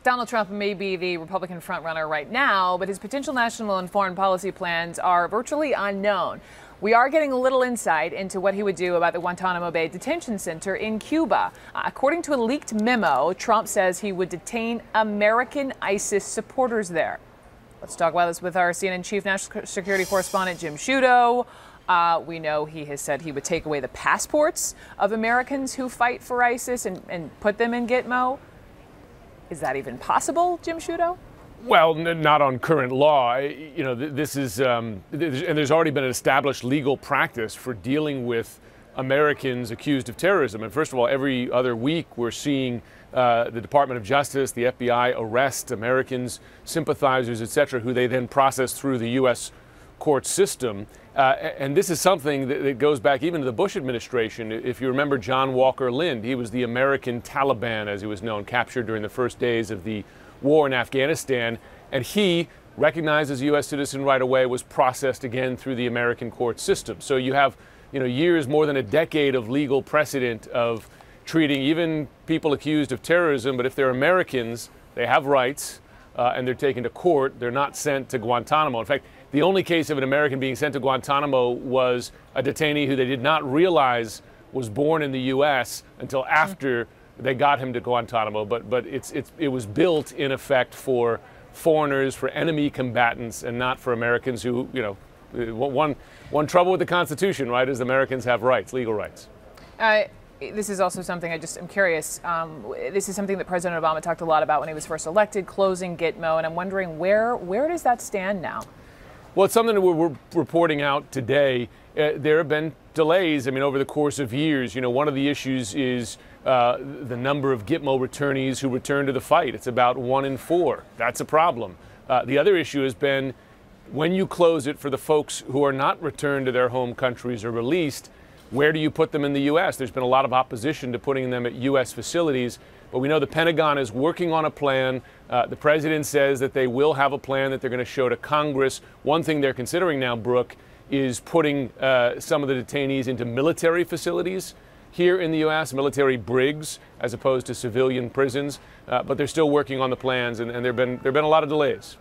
Donald Trump may be the Republican frontrunner right now, but his potential national and foreign policy plans are virtually unknown. We are getting a little insight into what he would do about the Guantanamo Bay Detention Center in Cuba. According to a leaked memo, Trump says he would detain American ISIS supporters there. Let's talk about this with our CNN chief national security correspondent, Jim Sciutto. We know he has said he would take away the passports of Americans who fight for ISIS and put them in Gitmo. Is that even possible, Jim Sciutto? Well, not on current law. You know, this is, and there's already been an established legal practice for dealing with Americans accused of terrorism. And first of all, every other week we're seeing the Department of Justice, the FBI arrest Americans, sympathizers, et cetera, who they then process through the U.S. court system. And this is something that goes back even to the Bush administration. If you remember John Walker Lind, he was the American Taliban, as he was known, captured during the first days of the war in Afghanistan. And he, recognized as a U.S. citizen right away, was processed again through the American court system. So you have, years, more than a decade of legal precedent of treating even people accused of terrorism, but if they're Americans, they have rights, and they're taken to court. They're not sent to Guantanamo. In fact, the only case of an American being sent to Guantanamo was a detainee who they did not realize was born in the U.S. until after they got him to Guantanamo. But it was built, in effect, for foreigners, for enemy combatants, and not for Americans who, one trouble with the Constitution, right, is Americans have rights, legal rights. This is also something I'm curious. This is something that President Obama talked a lot about when he was first elected, closing Gitmo, and I'm wondering where does that stand now? Well, it's something that we're reporting out today. There have been delays, over the course of years. One of the issues is the number of Gitmo returnees who return to the fight. It's about 1 in 4. That's a problem. The other issue has been when you close it for the folks who are not returned to their home countries or released, where do you put them in the U.S.? There's been a lot of opposition to putting them at U.S. facilities. But we know the Pentagon is working on a plan. The president says that they will have a plan that they're going to show to Congress. One thing they're considering now, Brooke, is putting some of the detainees into military facilities here in the U.S., military brigs, as opposed to civilian prisons. But they're still working on the plans, and there have been a lot of delays.